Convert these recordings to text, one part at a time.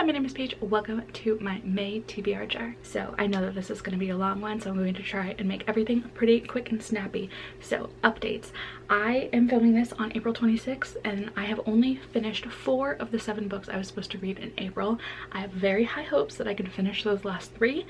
my name is Paige. Welcome to my May TBR jar. So I know that this is going to be a long one, so I'm going to try and make everything pretty quick and snappy. So updates. I am filming this on April 26th and I have only finished 4 of the 7 books I was supposed to read in April. I have very high hopes that I can finish those last 3.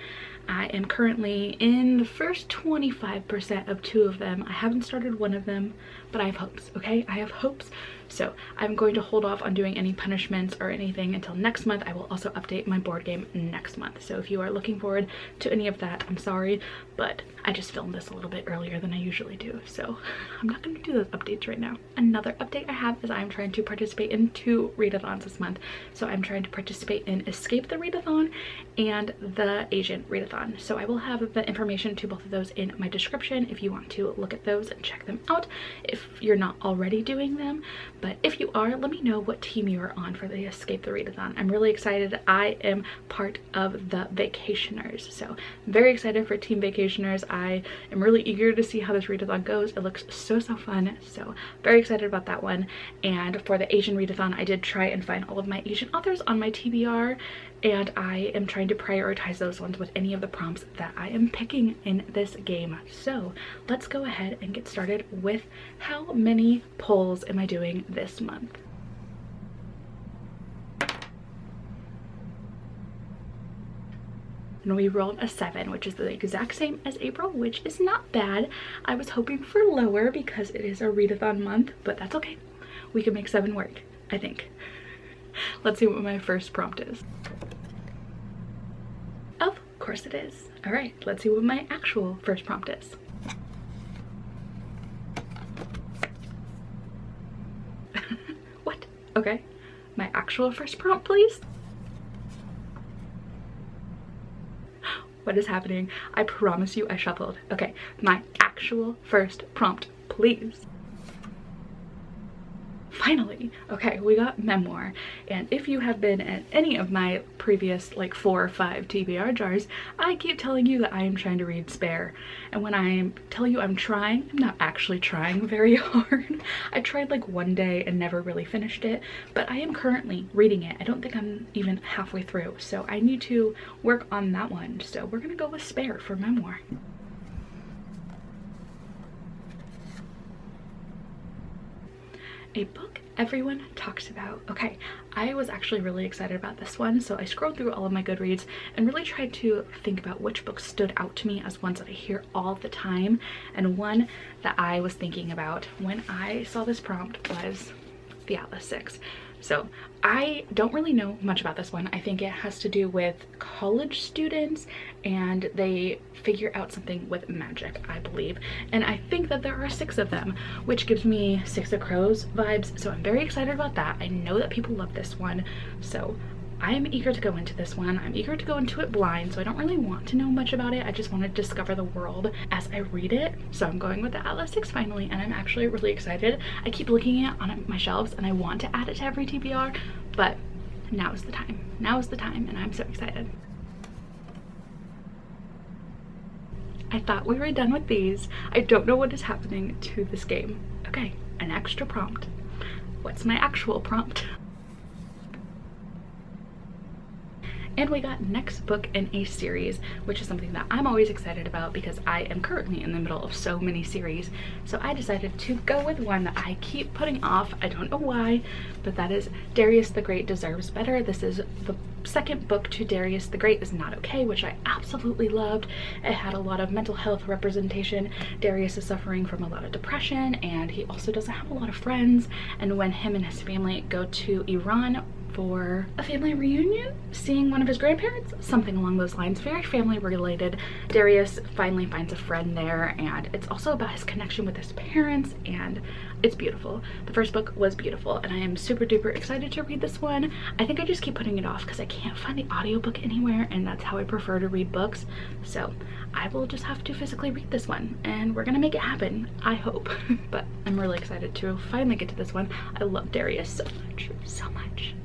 I am currently in the first 25% of 2 of them. I haven't started one of them, but I have hopes, okay? I have hopes. So I'm going to hold off on doing any punishments or anything until next month. I will also update my board game next month. So if you are looking forward to any of that, I'm sorry, but I just filmed this a little bit earlier than I usually do. So I'm not going to do those updates right now. Another update I have is I'm trying to participate in 2 readathons this month. So I'm trying to participate in Escape the Readathon and the Asian Readathon. So I will have the information to both of those in my description if you want to look at those and check them out if you're not already doing them. But if you are, let me know what team you are on for the Escape the Readathon. I'm really excited. I am part of the Vacationers, so I'm very excited for Team Vacationers. I am really eager to see how this readathon goes. It looks so fun, so very excited about that one. And for the Asian Readathon, I did try and find all of my Asian authors on my TBR, and I am trying to prioritize those ones with any of the prompts that I am picking in this game. So let's go ahead and get started with how many polls am I doing this month. And we rolled a 7, which is the exact same as April, which is not bad. I was hoping for lower because it is a readathon month, but that's okay. We can make 7 work, I think. Let's see what my first prompt is. Of course it is. All right, let's see what my actual first prompt is. What? Okay, my actual first prompt, please. What is happening? I promise you I shuffled. Okay, my actual first prompt, please. Finally. Okay, we got memoir, and if you have been at any of my previous like 4 or 5 TBR jars, I keep telling you that I am trying to read Spare, and when I tell you I'm trying, I'm not actually trying very hard. I tried like one day and never really finished it, but I am currently reading it. I don't think I'm even halfway through, so I need to work on that one. So we're gonna go with Spare for memoir. A book everyone talks about. Okay, I was actually really excited about this one, so I scrolled through all of my Goodreads and really tried to think about which books stood out to me as ones that I hear all the time. And one that I was thinking about when I saw this prompt was The Atlas 6. So I don't really know much about this one. I think it has to do with college students and they figure out something with magic, I believe. And I think that there are 6 of them, which gives me 6 of Crows vibes. So I'm very excited about that. I know that people love this one, so I'm eager to go into this one. I'm eager to go into it blind, so I don't really want to know much about it. I just want to discover the world as I read it. So I'm going with the Atlas 6 finally, and I'm actually really excited. I keep looking at it on my shelves and I want to add it to every TBR, but now is the time. Now is the time, and I'm so excited. I thought we were done with these. I don't know what is happening to this game. Okay, an extra prompt. What's my actual prompt? And we got next book in a series, which is something that I'm always excited about because I am currently in the middle of so many series. So I decided to go with one that I keep putting off. I don't know why, but that is Darius the Great Deserves Better. This is the second book to Darius the Great Is Not Okay, which I absolutely loved. It had a lot of mental health representation. Darius is suffering from a lot of depression, and he also doesn't have a lot of friends. And when him and his family go to Iran for a family reunion, seeing one of his grandparents, something along those lines, very family related, Darius finally finds a friend there, and it's also about his connection with his parents, and it's beautiful. The first book was beautiful, and I am super duper excited to read this one. I think I just keep putting it off because I can't find the audiobook anywhere, and that's how I prefer to read books. So I will just have to physically read this one, and we're gonna make it happen, I hope. But I'm really excited to finally get to this one. I love Darius so much, so much.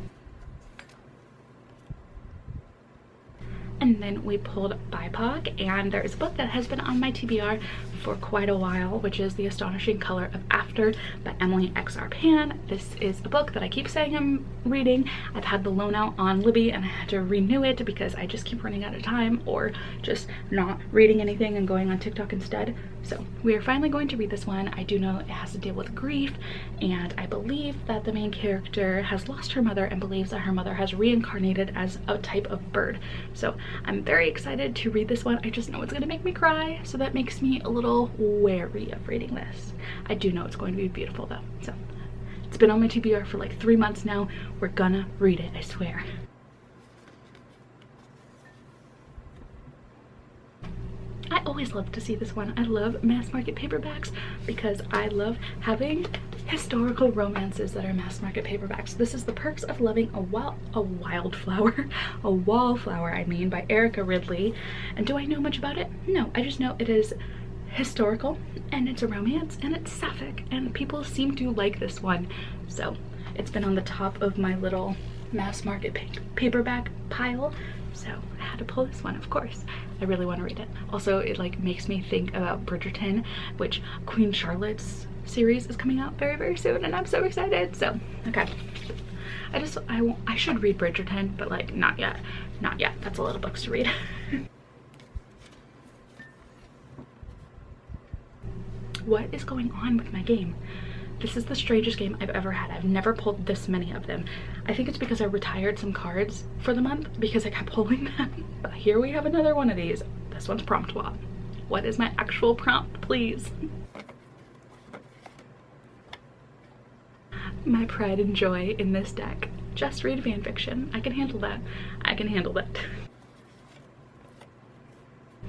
And then we pulled BIPOC, and there is a book that has been on my TBR for quite a while, which is The Astonishing Color of After by Emily X.R. Pan. This is a book that I keep saying I'm reading. I've had the loan out on Libby and I had to renew it because I just keep running out of time or just not reading anything and going on TikTok instead. So we are finally going to read this one. I do know it has to deal with grief, and I believe that the main character has lost her mother and believes that her mother has reincarnated as a type of bird. So I'm very excited to read this one. I just know it's gonna make me cry, so that makes me a little wary of reading this. I do know it's going to be beautiful though. So it's been on my TBR for like 3 months now. We're gonna read it, I swear. I always love to see this one. I love mass market paperbacks because I love having historical romances that are mass market paperbacks. This is The Perks of Loving a Wildflower, a Wallflower, I mean, by Erica Ridley. And do I know much about it? No, I just know it is historical and it's a romance and it's sapphic and people seem to like this one. So it's been on the top of my little mass market paperback pile. So I had to pull this one, of course. I really want to read it. Also, it like makes me think about Bridgerton, which Queen Charlotte's series is coming out very, very soon, and I'm so excited. So, okay. I should read Bridgerton, but like not yet. Not yet. That's a lot of books to read. What is going on with my game? This is the strangest game I've ever had. I've never pulled this many of them. I think it's because I retired some cards for the month because I kept pulling them. But here we have another one of these. This one's prompt swap. What is my actual prompt, please? My pride and joy in this deck. Just read fan fiction. I can handle that. I can handle that.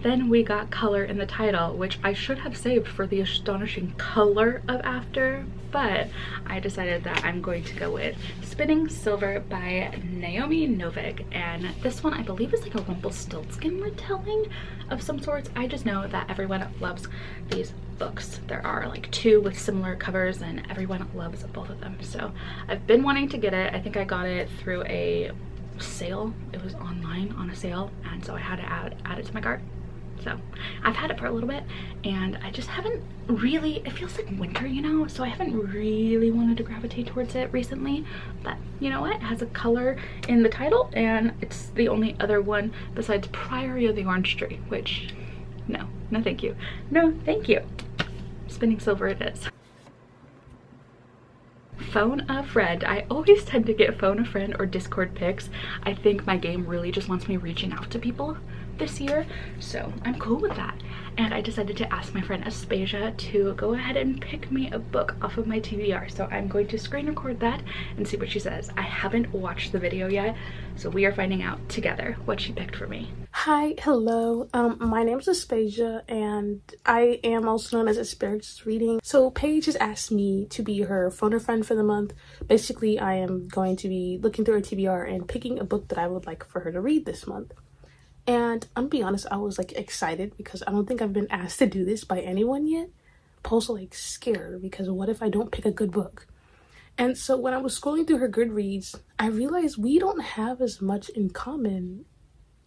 Then we got color in the title, which I should have saved for The Astonishing Color of After, but I decided that I'm going to go with Spinning Silver by Naomi Novik. And this one I believe is like a Rumpelstiltskin retelling of some sorts. I just know that everyone loves these books. There are like 2 with similar covers and everyone loves both of them. So I've been wanting to get it. I think I got it through a sale. It was online on a sale, and so I had to add it to my cart. So I've had it for a little bit and I just haven't really, it feels like winter, you know, so I haven't really wanted to gravitate towards it recently. But you know what, it has a color in the title and it's the only other one besides Priory of the Orange Tree, which no thank you. No thank you. Spinning Silver it is. Phone a Friend. I always tend to get Phone a Friend or Discord picks. I think my game really just wants me reaching out to people this year, so I'm cool with that. And I decided to ask my friend Aspasia to go ahead and pick me a book off of my TBR, so I'm going to screen record that and see what she says. I haven't watched the video yet, so we are finding out together what she picked for me. Hi, hello. My name is Aspasia and I am also known as Asparagus Reading. So Paige has asked me to be her phone a friend for the month. Basically, I am going to be looking through her TBR and picking a book that I would like for her to read this month. And I'm gonna be honest, I was like excited because I don't think I've been asked to do this by anyone yet. But also like scared because what if I don't pick a good book? And so when I was scrolling through her Goodreads, I realized we don't have as much in common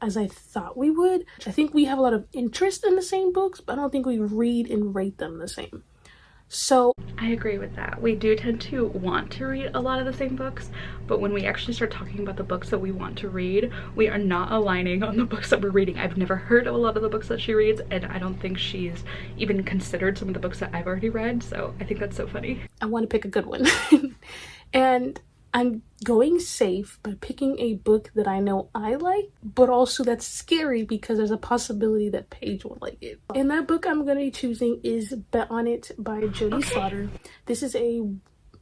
as I thought we would. I think we have a lot of interest in the same books, but I don't think we read and rate them the same. So I agree with that. We do tend to want to read a lot of the same books, but when we actually start talking about the books that we want to read, we are not aligning on the books that we're reading. I've never heard of a lot of the books that she reads, and I don't think she's even considered some of the books that I've already read, so I think that's so funny. I want to pick a good one. And I'm going safe by picking a book that I know I like, but also that's scary because there's a possibility that Paige won't like it. And that book I'm going to be choosing is Bet On It by Jodie Slaughter. This is a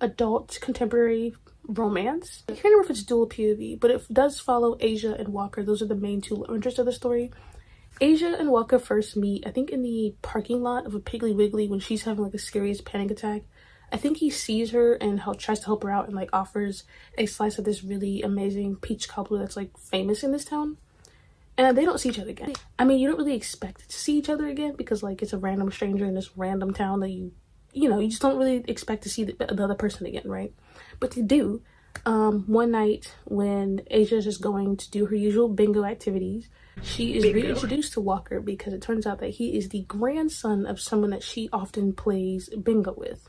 adult contemporary romance. I can't remember if it's dual POV, but it does follow Asia and Walker. Those are the main 2 interests of the story. Asia and Walker first meet, I think, in the parking lot of a Piggly Wiggly when she's having like the scariest panic attack. I think he sees her and tries to help her out and like offers a slice of this really amazing peach cobbler that's like famous in this town. And they don't see each other again. I mean, you don't really expect to see each other again because like it's a random stranger in this random town that you just don't really expect to see the other person again, right? But they do. One night when Asia's just going to do her usual bingo activities, she is reintroduced to Walker because it turns out that he is the grandson of someone that she often plays bingo with.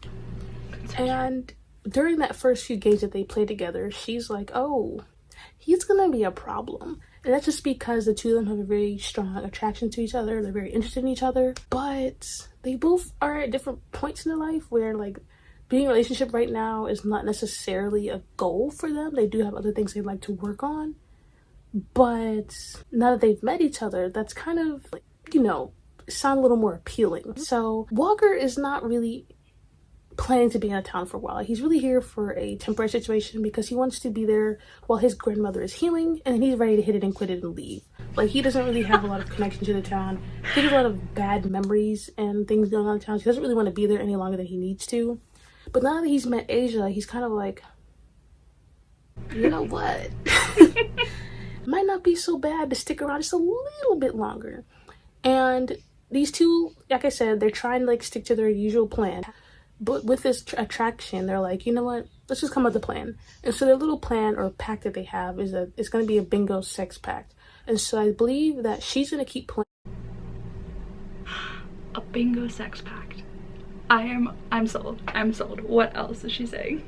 And during that first few games that they play together, she's like, oh, he's gonna be a problem. And that's just because the two of them have a very strong attraction to each other. They're very interested in each other. But they both are at different points in their life where, like, being in a relationship right now is not necessarily a goal for them. They do have other things they'd like to work on. But now that they've met each other, that's kind of, like, you know, sound a little more appealing. So Walker is not really planning to be out of town for a while. He's really here for a temporary situation because he wants to be there while his grandmother is healing, and he's ready to hit it and quit it and leave. Like, he doesn't really have a lot of connection to the town. He has a lot of bad memories and things going on in town. He doesn't really want to be there any longer than he needs to. But now that he's met Asia, he's kind of like, you know what? Might not be so bad to stick around just a little bit longer. And these two, like I said, they're trying to, like, stick to their usual plan. But with this attraction, they're like, you know what? Let's just come up with a plan. And so their little plan or pact that they have is that it's going to be a bingo sex pact. And so I believe that she's going to keep playing. A bingo sex pact. I'm sold. I'm sold. What else is she saying?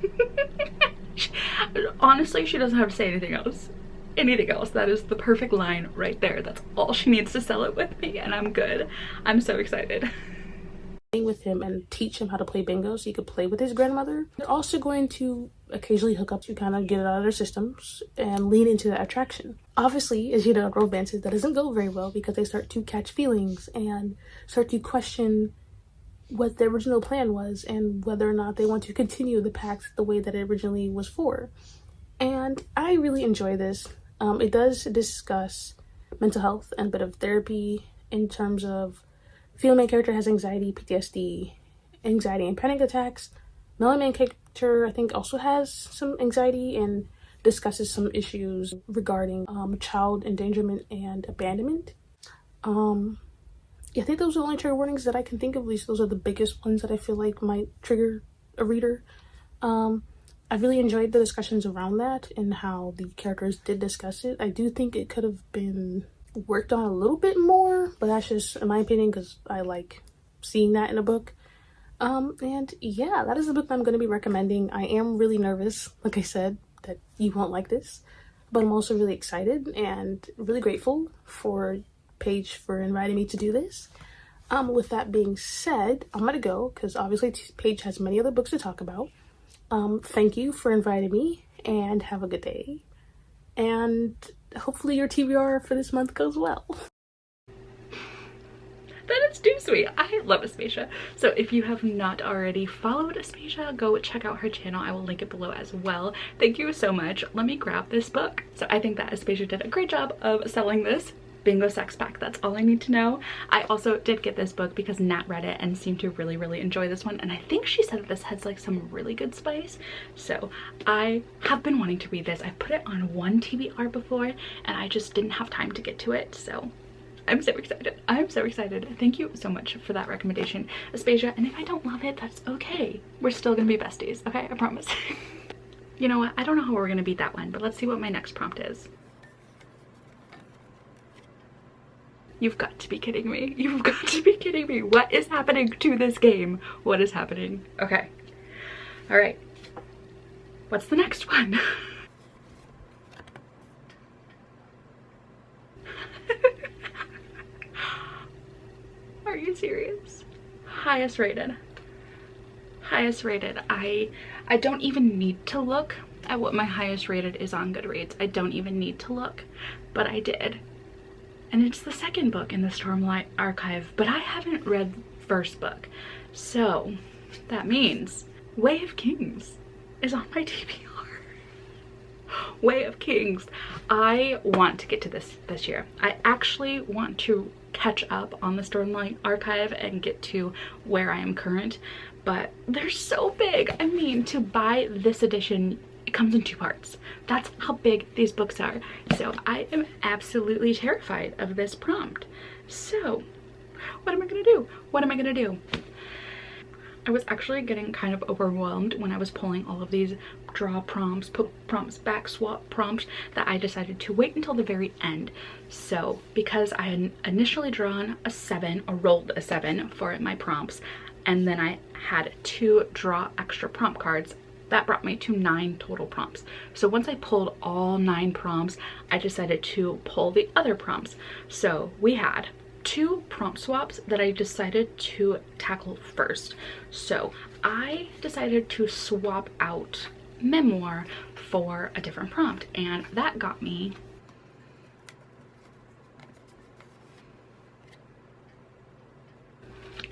Honestly, she doesn't have to say anything else. Anything else. That is the perfect line right there. That's all she needs to sell it with me, and I'm good. I'm so excited. With him and teach him how to play bingo so he could play with his grandmother. They're also going to occasionally hook up to kind of get it out of their systems and lean into that attraction. Obviously, as you know, in romances, that doesn't go very well because they start to catch feelings and start to question what the original plan was and whether or not they want to continue the pact the way that it originally was for. And I really enjoy this. It does discuss mental health and a bit of therapy in terms of female main character has anxiety, PTSD, anxiety and panic attacks. Male main character, I think, also has some anxiety and discusses some issues regarding child endangerment and abandonment. I think those are the only trigger warnings that I can think of. At least those are the biggest ones that I feel like might trigger a reader. I really enjoyed the discussions around that and how the characters did discuss it. I do think it could have been worked on a little bit more, but that's just in my opinion because I like seeing that in a book. And yeah, that is the book that I'm going to be recommending. I am really nervous, like I said, that you won't like this, but I'm also really excited and really grateful for Paige for inviting me to do this. With that being said, I'm gonna go because obviously Paige has many other books to talk about. Thank you for inviting me and have a good day, and hopefully your TBR for this month goes well. That is too sweet. I love Aspasia. So if you have not already followed Aspasia, go check out her channel. I will link it below as well. Thank you so much. Let me grab this book. So I think that Aspasia did a great job of selling this bingo sex pack. That's all I need to know. I also did get this book because Nat read it and seemed to really enjoy this one, and I think she said that this has like some really good spice. So I have been wanting to read this. I put it on one TBR before and I just didn't have time to get to it, so I'm so excited. I'm so excited. Thank you so much for that recommendation, Aspasia. And if I don't love it, that's okay. We're still gonna be besties, okay? I promise. You know what? I don't know how we're gonna beat that one, but let's see what my next prompt is. You've got to be kidding me. You've got to be kidding me. What is happening to this game? What is happening? Okay. All right. What's the next one? Are you serious? Highest rated. Highest rated. I don't even need to look at what my highest rated is on Goodreads. I don't even need to look, but I did. And it's the second book in the Stormlight Archive, but I haven't read the first book. So that means Way of Kings is on my TBR. Way of Kings. I want to get to this year. I actually want to catch up on the Stormlight Archive and get to where I am current, but they're so big. I mean, to buy this edition, it comes in 2 parts. That's how big these books are. So I am absolutely terrified of this prompt. So what am I gonna do? What am I gonna do? I was actually getting kind of overwhelmed when I was pulling all of these draw prompts, put prompts back, swap prompts, that I decided to wait until the very end. So because I had initially drawn a 7 or rolled a 7 for my prompts, and then I had 2 draw extra prompt cards, that brought me to 9 total prompts. So once I pulled all 9 prompts, I decided to pull the other prompts. So we had 2 prompt swaps that I decided to tackle first. So I decided to swap out McLemore for a different prompt, and that got me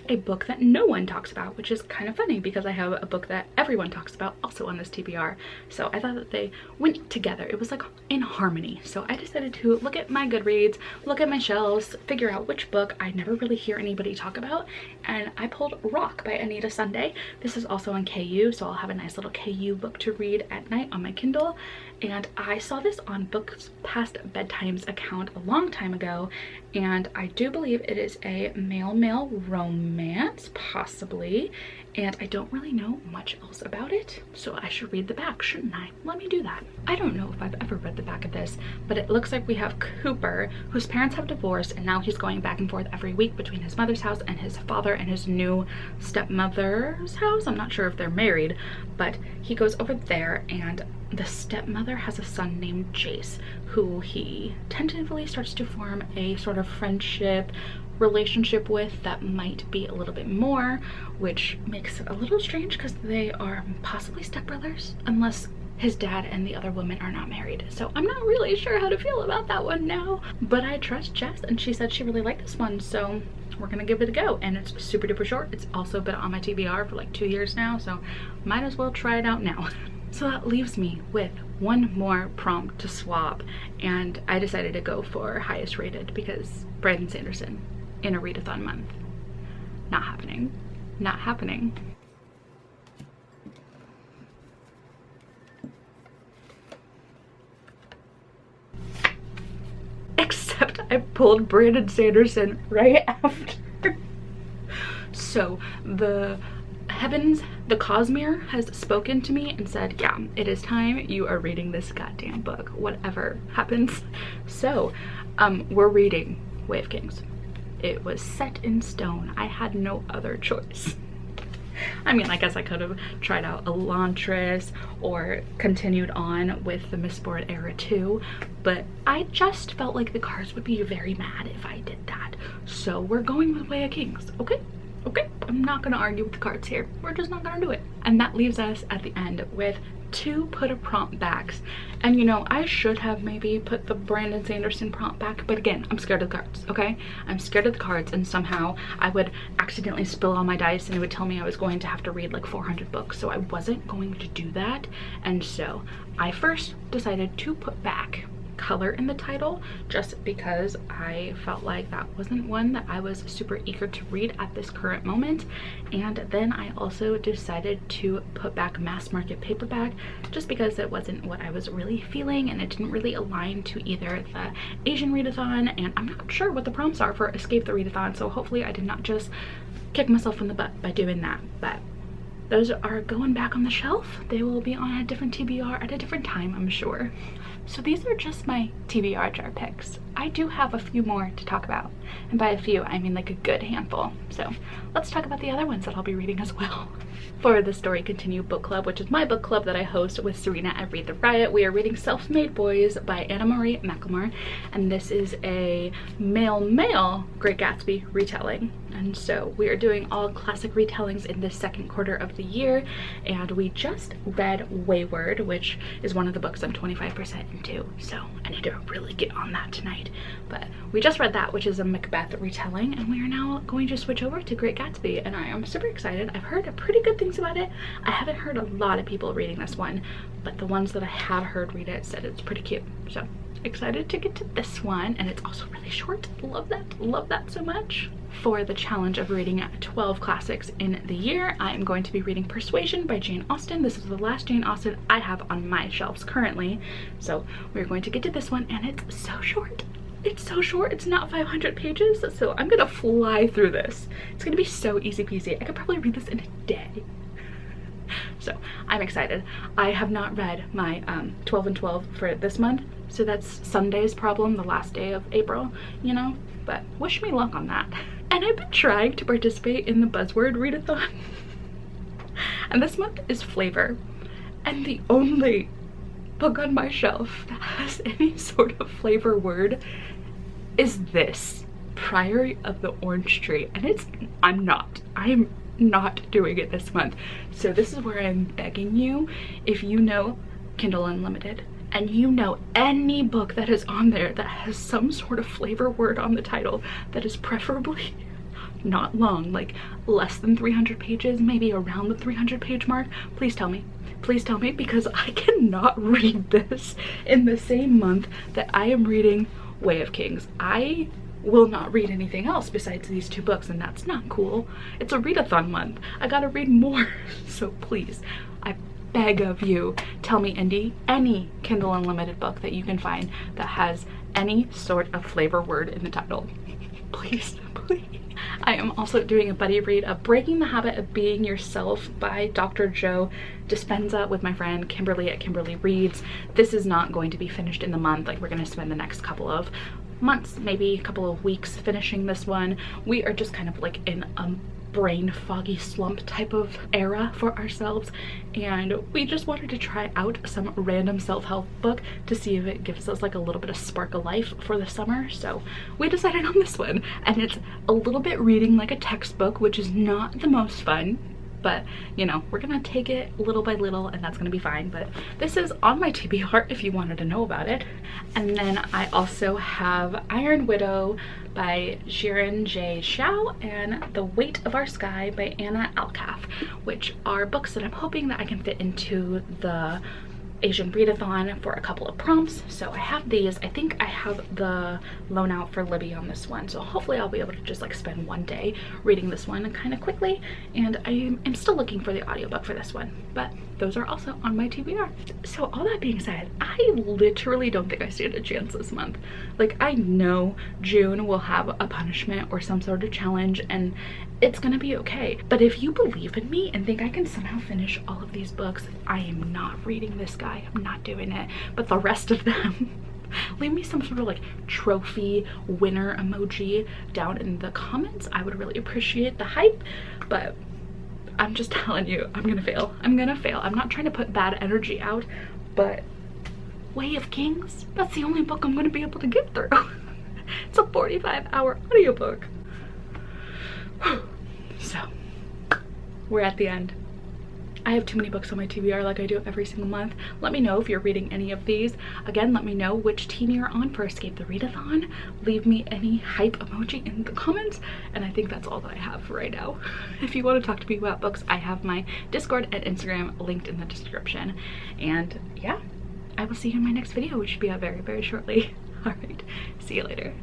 a book that no one talks about, which is kind of funny because I have a book that everyone talks about also on this TBR. So I thought that they went together. It was like in harmony. So I decided to look at my Goodreads, look at my shelves, figure out which book I never really hear anybody talk about, and I pulled Rock by Anita Sunday. This is also on KU, so I'll have a nice little KU book to read at night on my Kindle. And I saw this on Books Past Bedtimes account a long time ago, and I do believe it is a male-male romance, possibly, and I don't really know much else about it, so I should read the back, shouldn't I? Let me do that. I don't know if I've ever read the back of this, but it looks like we have Cooper, whose parents have divorced, and now he's going back and forth every week between his mother's house and his father and his new stepmother's house. I'm not sure if they're married, but he goes over there, and the stepmother has a son named Jace, who he tentatively starts to form a sort of friendship relationship with that might be a little bit more, which makes it a little strange because they are possibly stepbrothers, unless his dad and the other woman are not married. So I'm not really sure how to feel about that one now, but I trust Jess, and she said she really liked this one, so we're gonna give it a go. And it's super duper short. It's also been on my TBR for like 2 years now, so might as well try it out now. So that leaves me with one more prompt to swap, and I decided to go for highest rated because Brandon Sanderson in a readathon month. Not happening. Not happening. Except I pulled Brandon Sanderson right after. So the heavens, the Cosmere has spoken to me and said, yeah, it is time. You are reading this goddamn book, whatever happens. So we're reading Way of Kings. It was set in stone. I had no other choice. I mean, I guess I could have tried out Elantris or continued on with the Mistborn era too, but I just felt like the cards would be very mad if I did that. So we're going with Way of Kings, okay? Okay, I'm not gonna argue with the cards here. We're just not gonna do it. And that leaves us at the end with 2 put a prompt backs. And you know, I should have maybe put the Brandon Sanderson prompt back, but again, I'm scared of the cards, okay? I'm scared of the cards, and somehow I would accidentally spill all my dice and it would tell me I was going to have to read like 400 books, so I wasn't going to do that. And so I first decided to put back color in the title, just because I felt like that wasn't one that I was super eager to read at this current moment. And then I also decided to put back mass market paperback, just because it wasn't what I was really feeling, and it didn't really align to either the Asian readathon, and I'm not sure what the prompts are for Escape the Readathon, so hopefully I did not just kick myself in the butt by doing that. But those are going back on the shelf. They will be on a different TBR at a different time, I'm sure. So these are just my TBR jar picks. I do have a few more to talk about, and by a few I mean like a good handful. So let's talk about the other ones that I'll be reading as well. For the Story Continue book club, which is my book club that I host with Serena at Read the Riot, we are reading Self-Made Boys by Anna Marie McLemore, and this is a male Great Gatsby retelling. And so we are doing all classic retellings in this second quarter of the year, and we just read Weyward, which is one of the books I'm 25% into, so I need to really get on that tonight. But we just read that, which is a Macbeth retelling, and we are now going to switch over to Great Gatsby, and I am super excited. I've heard pretty good things about it. I haven't heard a lot of people reading this one, but the ones that I have heard read it said it's pretty cute, so excited to get to this one. And it's also really short. Love that so much. For the challenge of reading 12 classics in the year, I am going to be reading Persuasion by Jane Austen. This is the last Jane Austen I have on my shelves currently, so we're going to get to this one, and it's so short. It's so short, it's not 500 pages, so I'm gonna fly through this. It's gonna be so easy peasy. I could probably read this in a day. So I'm excited. I have not read my 12 and 12 for this month, so that's Sunday's problem, the last day of April, you know, but wish me luck on that. And I've been trying to participate in the buzzword readathon. And this month is flavor. And the only book on my shelf that has any sort of flavor word is this, Priory of the Orange Tree. And I am not doing it this month. So this is where I'm begging you, if you know Kindle Unlimited and you know any book that is on there that has some sort of flavor word on the title that is preferably not long, like less than 300 pages, maybe around the 300 page mark, please tell me. Please tell me, because I cannot read this in the same month that I am reading Way of Kings. I will not read anything else besides these two books, and that's not cool. It's a readathon month. I gotta read more. So please, I beg of you, tell me any Kindle Unlimited book that you can find that has any sort of flavor word in the title. Please, please. I am also doing a buddy read of Breaking the Habit of Being Yourself by Dr. Joe Dispenza with my friend Kimberly at Kimberly Reads. This is not going to be finished in the month. Like, we're going to spend the next couple of months, maybe a couple of weeks finishing this one. We are just kind of like in a brain foggy slump type of era for ourselves, and we just wanted to try out some random self-help book to see if it gives us like a little bit of spark of life for the summer. So we decided on this one, and it's a little bit reading like a textbook, which is not the most fun, but you know, we're gonna take it little by little, and that's gonna be fine. But this is on my TBR if you wanted to know about it. And then I also have Iron Widow by Jiren J. Shao and The Weight of Our Sky by Anna Alcaf, which are books that I'm hoping that I can fit into the Asian readathon for a couple of prompts. So I have these. I think I have the loan out for Libby on this one, so hopefully I'll be able to just like spend one day reading this one kind of quickly. And I am still looking for the audiobook for this one, but those are also on my TBR. So all that being said, I literally don't think I stand a chance this month. Like, I know June will have a punishment or some sort of challenge, and it's gonna be okay. But if you believe in me and think I can somehow finish all of these books, I am not reading this guy. I'm not doing it. But the rest of them, leave me some sort of like trophy winner emoji down in the comments. I would really appreciate the hype, but I'm just telling you, I'm gonna fail. I'm gonna fail. I'm not trying to put bad energy out, but Way of Kings, that's the only book I'm gonna be able to get through. It's a 45-hour audiobook. So we're at the end. I have too many books on my TBR like I do every single month. Let me know if you're reading any of these. Again, let me know which team you're on for Escape the Readathon. Leave me any hype emoji in the comments. And I think that's all that I have for right now. If you want to talk to me about books, I have my Discord and Instagram linked in the description. And yeah, I will see you in my next video, which should be out very, very shortly. All right, see you later.